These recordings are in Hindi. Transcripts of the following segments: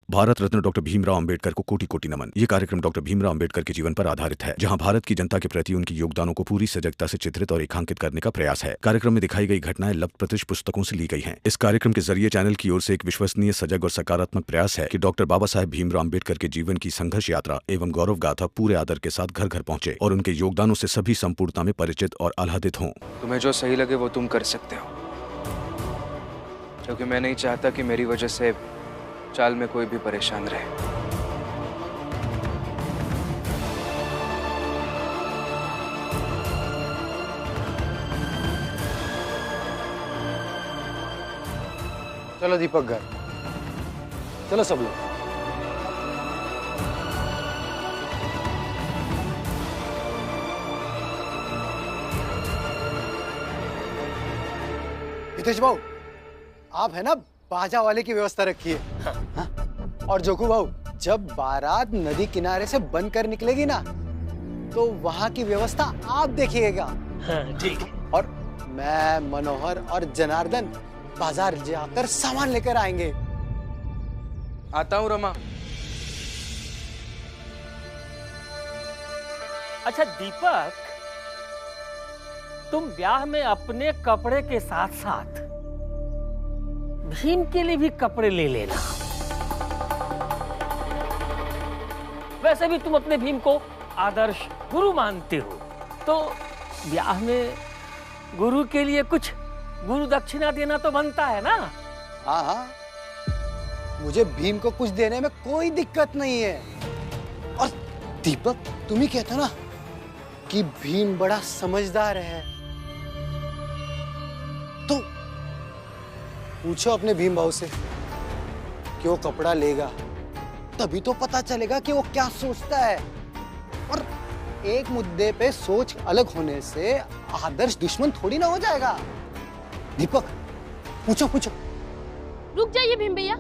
भारत रत्न डॉक्टर भीमराव अंबेडकर को कोटि कोटि नमन। ये कार्यक्रम डॉक्टर भीमराव अंबेडकर के जीवन पर आधारित है, जहां भारत की जनता के प्रति उनके योगदानों को पूरी सजगता से चित्रित और रेखांकित करने का प्रयास है। कार्यक्रम में दिखाई गई घटनाएं लब्ध प्रतिष्ठ पुस्तकों से ली गई हैं। इस कार्यक्रम के जरिए चैनल की ओर से एक विश्वसनीय, सजग और सकारात्मक प्रयास है कि डॉक्टर बाबा साहेब भीमराव अंबेडकर के जीवन की संघर्ष यात्रा एवं गौरव गाथा पूरे आदर के साथ घर घर पहुंचे और उनके योगदानों से सभी संपूर्णता में परिचित और आह्लादित हों। तुम्हें जो सही लगे वो तुम कर सकते हो, क्योंकि मैं नहीं चाहता कि मेरी वजह से चाल में कोई भी परेशान रहे। चलो दीपक घर, चलो सब लोग। हितेश भाऊ, आप है ना बाजा वाले की व्यवस्था रखिए। हाँ? और जोकू भाऊ, जब बारात नदी किनारे से बनकर निकलेगी ना, तो वहां की व्यवस्था आप देखिएगा। हाँ, ठीक है। और मैं, मनोहर और जनार्दन बाजार जाकर सामान लेकर आएंगे। आता हूँ रमा। अच्छा दीपक, तुम ब्याह में अपने कपड़े के साथ साथ भीम के लिए भी कपड़े ले लेना। वैसे भी तुम अपने भीम को आदर्श गुरु मानते हो, तो ब्याह में गुरु के लिए कुछ गुरु दक्षिणा देना तो बनता है ना। हाँ हाँ, मुझे भीम को कुछ देने में कोई दिक्कत नहीं है। और दीपक, तुम ही कहता ना कि भीम बड़ा समझदार है, तो पूछो अपने भीम भाव से कि वो कपड़ा लेगा, तभी तो पता चलेगा कि वो क्या सोचता है। और एक मुद्दे पे सोच अलग होने से आदर्श दुश्मन थोड़ी ना हो जाएगा। दीपक, पूछो पूछो। रुक जाइए भीम भैया।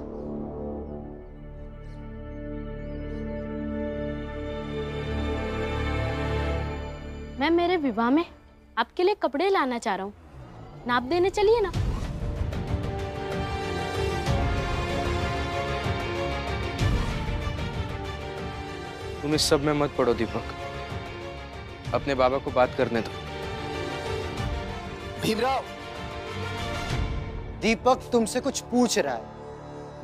मैं मेरे विवाह में आपके लिए कपड़े लाना चाह रहा हूँ, नाप देने चलिए ना। तुम इस सब में मत पड़ो दीपक, अपने बाबा को बात करने दो। भीमराव, दीपक तुमसे कुछ पूछ रहा है,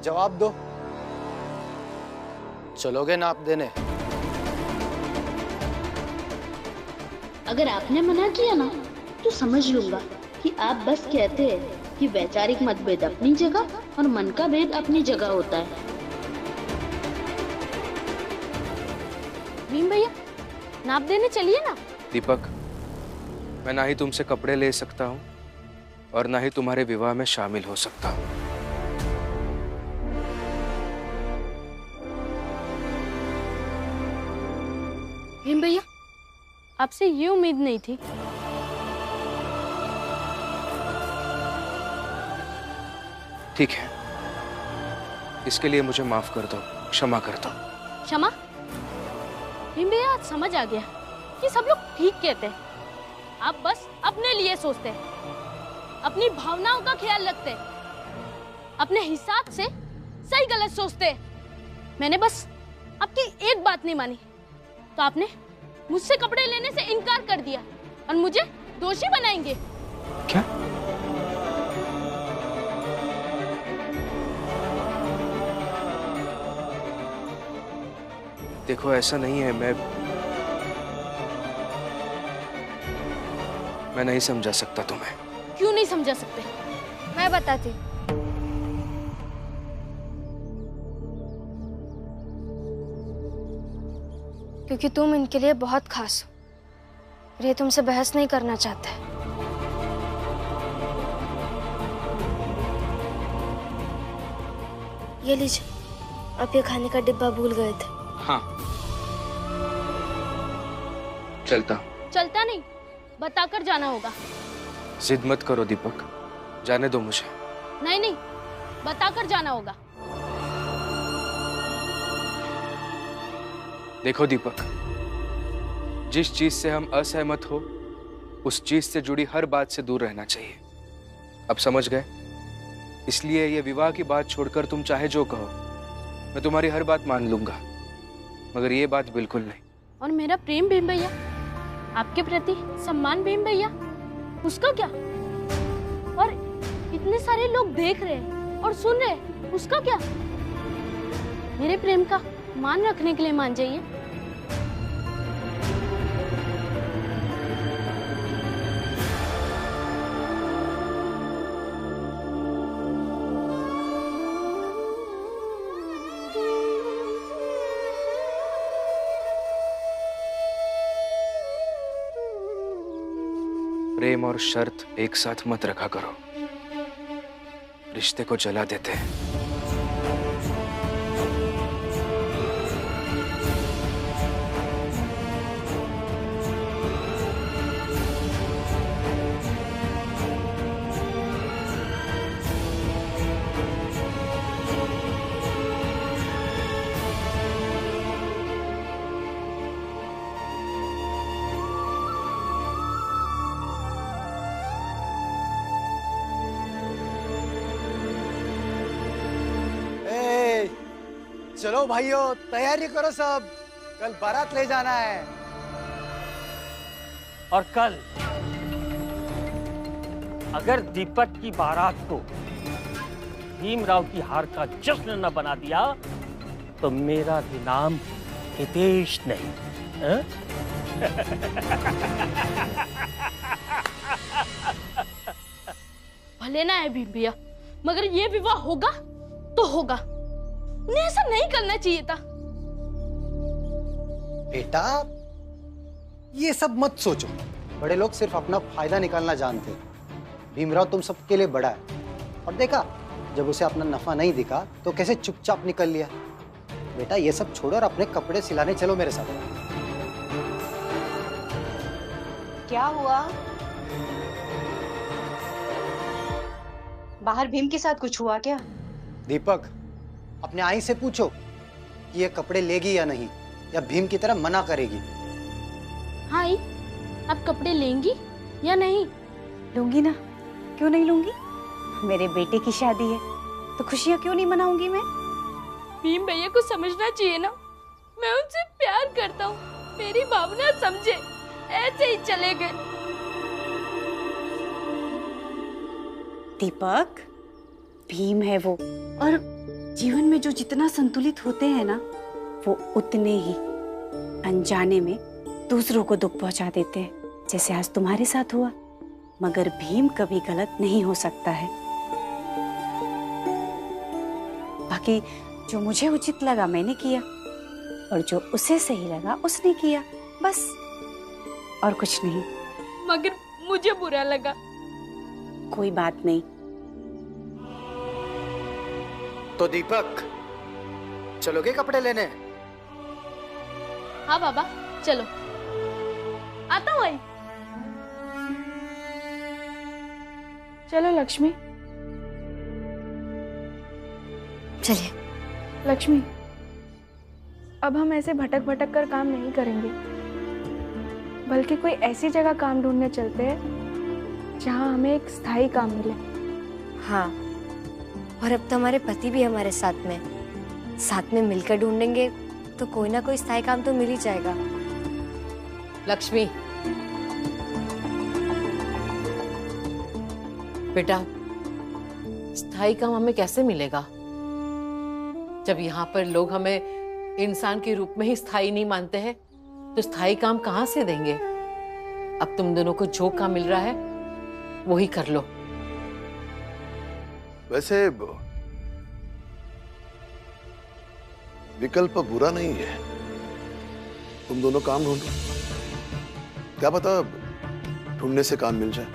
जवाब दो। चलोगे नाप देने? अगर आपने मना किया ना, तो समझ लूंगा कि आप बस कहते हैं कि वैचारिक मतभेद अपनी जगह और मन का भेद अपनी जगह होता है। भीम भैया, नाप देने चलिए ना। दीपक, मैं ना ही तुमसे कपड़े ले सकता हूँ और ना ही तुम्हारे विवाह में शामिल हो सकता हूँ। भीम भैया, आपसे ये उम्मीद नहीं थी। ठीक है, इसके लिए मुझे माफ कर दो, क्षमा कर दो। क्षमा? भीम भैया, आज समझ आ गया कि सब लोग ठीक कहते हैं। आप बस अपने लिए सोचते हैं, अपनी भावनाओं का ख्याल रखते हैं, अपने हिसाब से सही गलत सोचते हैं। मैंने बस आपकी एक बात नहीं मानी, तो आपने मुझसे कपड़े लेने से इनकार कर दिया और मुझे दोषी बनाएंगे। क्या? देखो, ऐसा नहीं है। मैं नहीं समझा सकता तुम्हें। क्यों नहीं समझा सकते? मैं बताती। क्योंकि तुम इनके लिए बहुत खास हो और ये तुमसे बहस नहीं करना चाहते। ये लीजिए, आप ये खाने का डिब्बा भूल गए थे। हाँ, चलता हूँ। चलता नहीं, बताकर जाना होगा। जिद मत करो दीपक, जाने दो मुझे। नहीं नहीं, बताकर जाना होगा। देखो दीपक, जिस चीज से हम असहमत हो, उस चीज से जुड़ी हर बात से दूर रहना चाहिए। अब समझ गए? इसलिए ये विवाह की बात छोड़कर तुम चाहे जो कहो, मैं तुम्हारी हर बात मान लूंगा, मगर ये बात बिल्कुल नहीं। और मेरा प्रेम भीम भैया, आपके प्रति सम्मान भीम भैया, उसका क्या? और इतने सारे लोग देख रहे हैं और सुन रहे हैं, उसका क्या? मेरे प्रेम का मान रखने के लिए मान जाइए। प्रेम और शर्त एक साथ मत रखा करो, रिश्ते को जला देते हैं। चलो भाइयों, तैयारी करो सब, कल बारात ले जाना है। और कल अगर दीपक की बारात को भीमराव की हार का जश्न न बना दिया तो मेरा भी नाम हितेश नहीं। हा? भले ना है भीम भैया, मगर ये विवाह होगा तो होगा। उन्हें ऐसा नहीं करना चाहिए था। बेटा, ये सब मत सोचो। बड़े लोग सिर्फ अपना फायदा निकालना जानते हैं। भीमराव तुम सबके लिए बड़ा है, और देखा जब उसे अपना नफा नहीं दिखा तो कैसे चुपचाप निकल लिया। बेटा, ये सब छोड़ो और अपने कपड़े सिलाने चलो मेरे साथ। क्या हुआ? बाहर भीम के साथ कुछ हुआ क्या? दीपक, अपने आई से पूछो कि ये कपड़े लेगी या नहीं, या भीम की तरह मना करेगी। हाँ आई, आप कपड़े लेंगी या नहीं? लूंगी ना, क्यों नहीं लूंगी? मेरे बेटे की शादी है तो खुशियां क्यों नहीं मनाऊंगी मैं? भीम भैया को समझना चाहिए ना, मैं उनसे प्यार करता हूँ। मेरी भावना समझे, ऐसे ही चले गए। दीपक, भीम है वो, और जीवन में जो जितना संतुलित होते हैं ना, वो उतने ही अनजाने में दूसरों को दुख पहुंचा देते हैं, जैसे आज तुम्हारे साथ हुआ। मगर भीम कभी गलत नहीं हो सकता है। बाकी जो मुझे उचित लगा मैंने किया, और जो उसे सही लगा उसने किया, बस, और कुछ नहीं। मगर मुझे बुरा लगा। कोई बात नहीं। तो दीपक, चलोगे कपड़े लेने? हाँ बाबा, चलो। आता हूँ आई। चलो लक्ष्मी। चलिए। लक्ष्मी, अब हम ऐसे भटक भटक कर काम नहीं करेंगे, बल्कि कोई ऐसी जगह काम ढूंढने चलते हैं जहां हमें एक स्थायी काम मिले। हाँ, और अब तो हमारे पति भी हमारे साथ में मिलकर ढूंढेंगे तो कोई ना कोई स्थायी काम तो मिल ही जाएगा। लक्ष्मी, बेटा, स्थायी काम हमें कैसे मिलेगा जब यहाँ पर लोग हमें इंसान के रूप में ही स्थायी नहीं मानते हैं? तो स्थायी काम कहाँ से देंगे? अब तुम दोनों को जो काम मिल रहा है वो ही कर लो। वैसे विकल्प बुरा नहीं है, तुम दोनों काम ढूंढो, क्या पता ढूंढने से काम मिल जाए।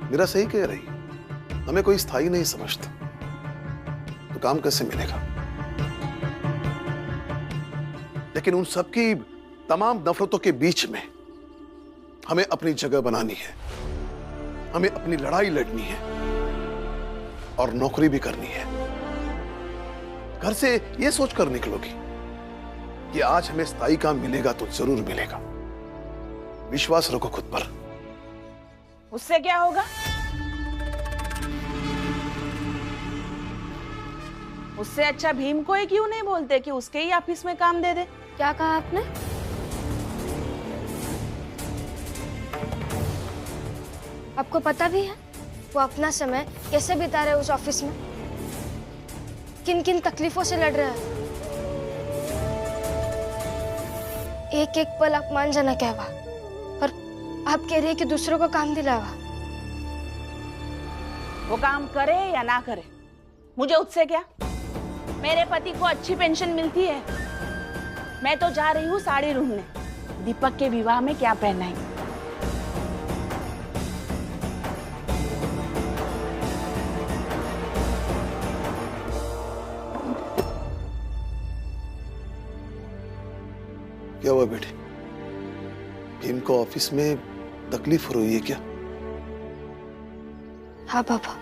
मेरा सही कह रही, हमें कोई स्थायी नहीं समझता तो काम कैसे मिलेगा? लेकिन उन सबकी तमाम नफरतों के बीच में हमें अपनी जगह बनानी है, हमें अपनी लड़ाई लड़नी है और नौकरी भी करनी है। घर से यह सोचकर निकलोगी कि आज हमें स्थायी काम मिलेगा तो जरूर मिलेगा। विश्वास रखो खुद पर। उससे क्या होगा? उससे अच्छा भीम को ही क्यों नहीं बोलते कि उसके ही ऑफिस में काम दे दे। क्या कहा आपने? आपको पता भी है वो अपना समय कैसे बिता रहे उस ऑफिस में, किन किन तकलीफों से लड़ रहे हैं। एक एक पल अपमानजनक है और आप कह रही है कि दूसरों को काम दिलावा। वो काम करे या ना करे, मुझे उससे क्या। मेरे पति को अच्छी पेंशन मिलती है। मैं तो जा रही हूँ साड़ी ढूंढने, दीपक के विवाह में क्या पहना है। क्या हुआ बेटी? भीम को ऑफिस में तकलीफ हो रही है क्या? हाँ पापा।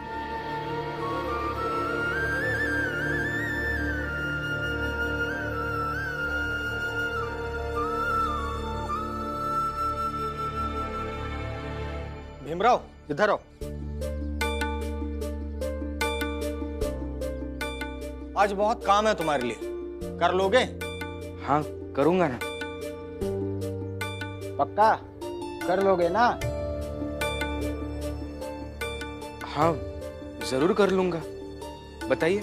भीमराव इधर आओ। आज बहुत काम है तुम्हारे लिए, कर लोगे? हाँ करूंगा ना। पक्का कर लोगे ना? हाँ जरूर कर लूंगा, बताइए।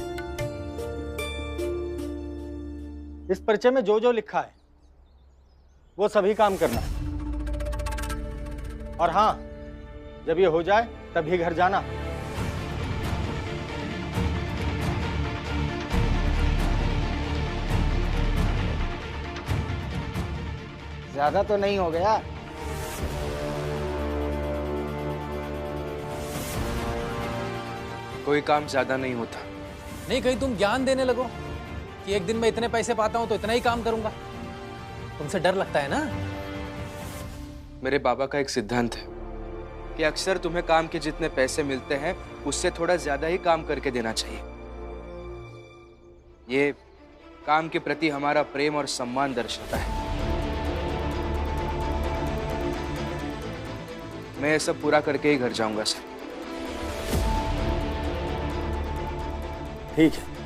इस पर्चे में जो जो लिखा है वो सभी काम करना है। और हाँ, जब ये हो जाए तभी घर जाना। ज्यादा तो नहीं हो गया? कोई काम ज्यादा नहीं होता। नहीं, कहीं तुम ज्ञान देने लगो कि एक दिन में इतने पैसे पाता हूं तो इतना ही काम करूंगा। तुमसे डर लगता है ना? मेरे बाबा का एक सिद्धांत है कि अक्सर तुम्हें काम के जितने पैसे मिलते हैं उससे थोड़ा ज्यादा ही काम करके देना चाहिए। ये काम के प्रति हमारा प्रेम और सम्मान दर्शाता है। मैं ये सब पूरा करके ही घर जाऊंगा सर। ठीक है।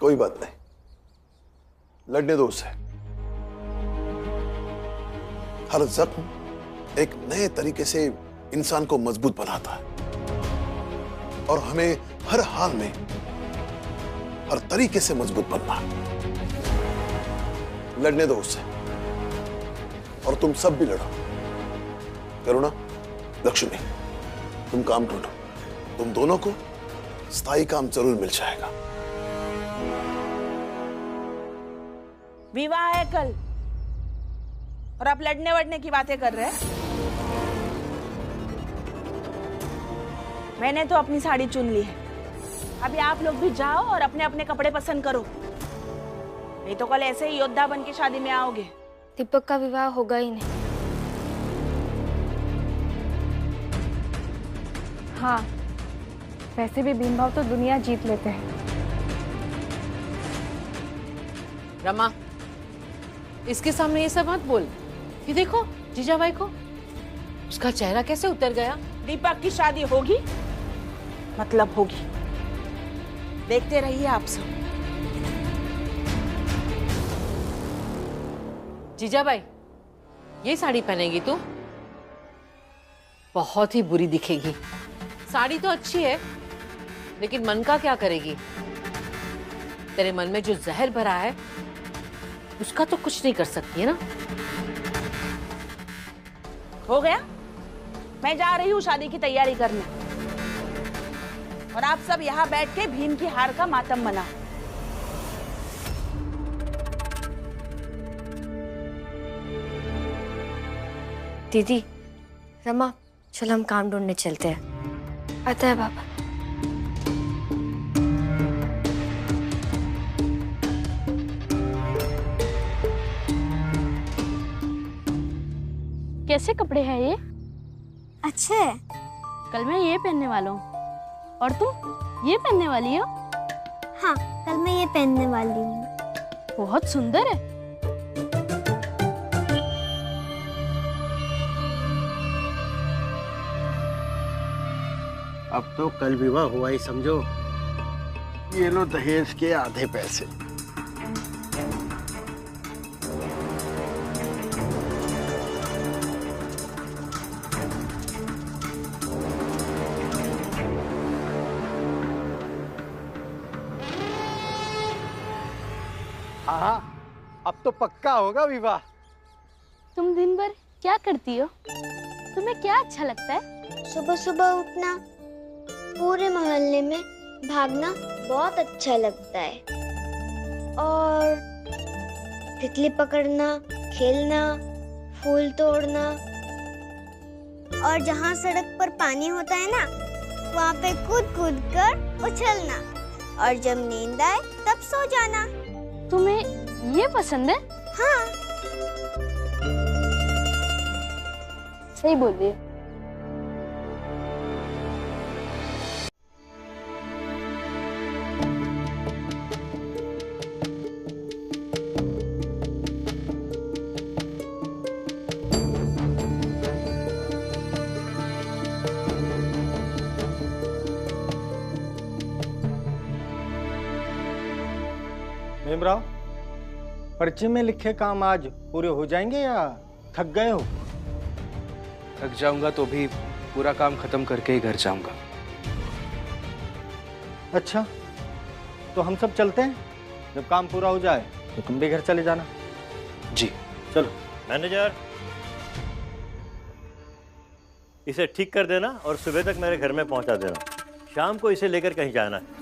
कोई बात नहीं, लड़ने दो उसे। हर जख्म एक नए तरीके से इंसान को मजबूत बनाता है और हमें हर हाल में हर तरीके से मजबूत बनना है। लड़ने दो उसे और तुम सब भी लड़ो। करुणा, लक्ष्मी, तुम काम ढूंढो। तुम दोनों को स्थायी काम जरूर मिल जाएगा। विवाह है कल और आप लड़ने वड़ने की बातें कर रहे हैं। मैंने तो अपनी साड़ी चुन ली है। अभी आप लोग भी जाओ और अपने अपने कपड़े पसंद करो, नहीं तो कल ऐसे ही योद्धा बन के शादी में आओगे। दीपक का विवाह होगा ही नहीं। हाँ, वैसे भी भीम भाव तो दुनिया जीत लेते हैं। रमा, इसके सामने ये सब मत बोल। ये देखो जीजाबाई को, उसका चेहरा कैसे उतर गया। दीपक की शादी होगी मतलब होगी, देखते रहिए आप सब। जीजाबाई, ये साड़ी पहनेगी तू? बहुत ही बुरी दिखेगी। साड़ी तो अच्छी है लेकिन मन का क्या करेगी? तेरे मन में जो जहर भरा है उसका तो कुछ नहीं कर सकती है ना। हो गया, मैं जा रही हूँ शादी की तैयारी करने और आप सब यहाँ बैठ के भीम की हार का मातम मनाओ। दीदी, रमा, चलो हम काम ढूंढने चलते हैं। आता है पापा। कैसे कपड़े हैं ये? अच्छे है। कल मैं ये पहनने वाला हूँ और तुम ये पहनने वाली हो? हाँ, कल मैं ये पहनने वाली हूँ। बहुत सुंदर है। अब तो कल विवाह हुआ ही समझो। ये लो दहेज के आधे पैसे। हाँ, अब तो पक्का होगा विवाह। तुम दिन भर क्या करती हो? तुम्हें क्या अच्छा लगता है? सुबह सुबह उठना, पूरे मोहल्ले में भागना बहुत अच्छा लगता है। और तितली पकड़ना, खेलना, फूल तोड़ना, और जहाँ सड़क पर पानी होता है ना, वहाँ पे कूद कूद कर उछलना, और जब नींद आए तब सो जाना। तुम्हें ये पसंद है? हाँ। सही बोल रही है। भीमराव, पर्चे में लिखे काम आज पूरे हो जाएंगे या थक गए हो? थक जाऊंगा तो भी पूरा काम खत्म करके ही घर जाऊंगा। अच्छा, तो हम सब चलते हैं। जब काम पूरा हो जाए तो तुम भी घर चले जाना। जी चलो। मैनेजर, इसे ठीक कर देना और सुबह तक मेरे घर में पहुंचा देना। शाम को इसे लेकर कहीं जाना है।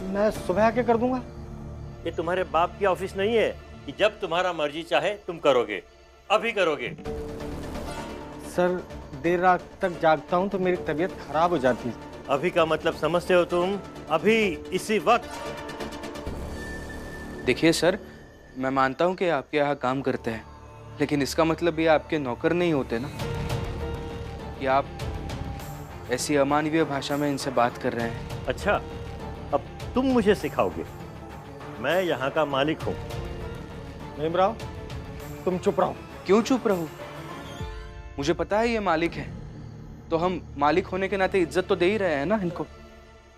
मैं सुबह आके कर दूंगा। ये तुम्हारे बाप की ऑफिस नहीं है कि जब तुम्हारा मर्जी चाहे तुम करोगे। अभी करोगे। सर, देर रात तक जागता हूँ तो मेरी तबीयत खराब हो जाती है। अभी का मतलब समझते हो तुम? अभी, इसी वक्त। देखिए सर, मैं मानता हूँ कि आपके यहाँ काम करते हैं, लेकिन इसका मतलब ये आपके नौकर नहीं होते ना, कि आप ऐसी अमानवीय भाषा में इनसे बात कर रहे हैं। अच्छा, अब तुम मुझे सिखाओगे? मैं यहाँ का मालिक हूँ। भीमराव, तुम चुप रहो। क्यों चुप रहो? मुझे पता है ये मालिक है, तो हम मालिक होने के नाते इज्जत तो दे ही रहे हैं ना इनको।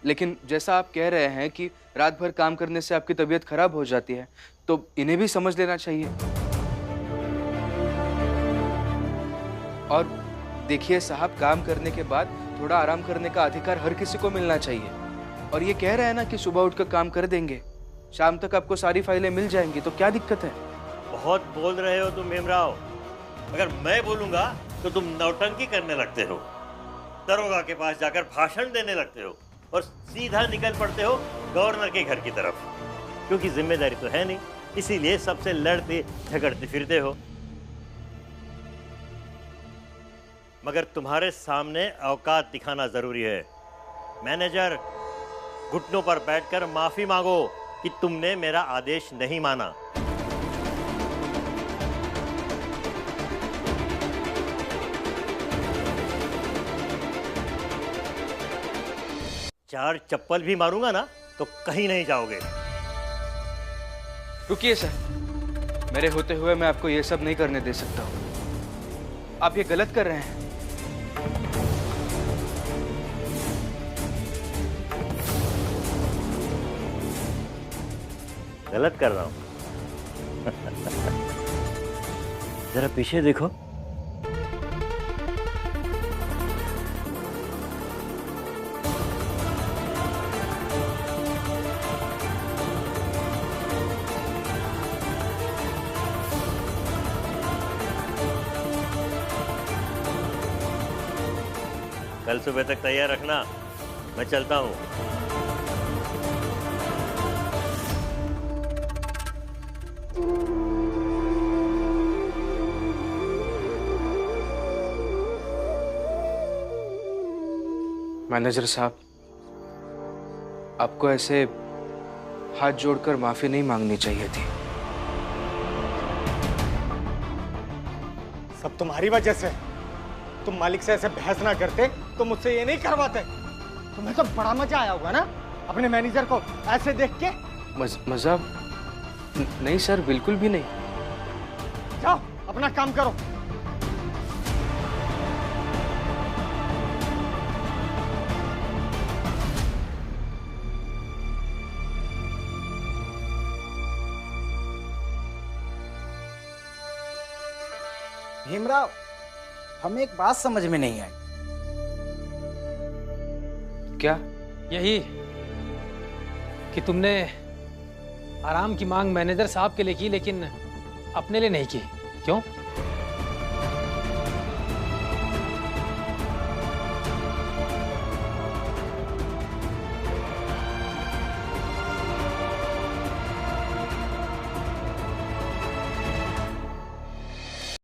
लेकिन जैसा आप कह रहे हैं कि रात भर काम करने से आपकी तबीयत खराब हो जाती है, तो इन्हें भी समझ लेना चाहिए। और देखिए साहब, काम करने के बाद थोड़ा आराम करने का अधिकार हर किसी को मिलना चाहिए। और ये कह रहे हैं ना कि सुबह उठकर काम कर देंगे, शाम तक आपको सारी फाइलें मिल जाएंगी, तो क्या दिक्कत है? बहुत बोल रहे हो तुम भीमराव। अगर मैं बोलूंगा तो तुम नौटंकी करने लगते हो, दरोगा के पास जाकर भाषण देने लगते हो और सीधा निकल पड़ते हो गवर्नर के घर की तरफ, क्योंकि जिम्मेदारी तो है नहीं, इसीलिए सबसे लड़ते झगड़ते फिरते हो। मगर तुम्हारे सामने औकात दिखाना जरूरी है। मैनेजर, घुटनों पर बैठकर माफी मांगो कि तुमने मेरा आदेश नहीं माना। चार चप्पल भी मारूंगा ना तो कहीं नहीं जाओगे। रुकिए सर, मेरे होते हुए मैं आपको ये सब नहीं करने दे सकता हूँ। आप ये गलत कर रहे हैं। गलत कर रहा हूं? जरा पीछे देखो। कल सुबह तक तैयार रखना, मैं चलता हूं। मैनेजर साहब, आपको ऐसे हाथ जोड़कर माफी नहीं मांगनी चाहिए थी। सब तुम्हारी वजह से। तुम मालिक से ऐसे बहस ना करते तो मुझसे ये नहीं करवाते। तुम्हें तो बड़ा मजा आया होगा ना अपने मैनेजर को ऐसे देख के। मजा नहीं सर, बिल्कुल भी नहीं। जाओ अपना काम करो। भीमराव, हमें एक बात समझ में नहीं आई। क्या? यही कि तुमने आराम की मांग मैनेजर साहब के लिए की लेकिन अपने लिए नहीं की। क्यों?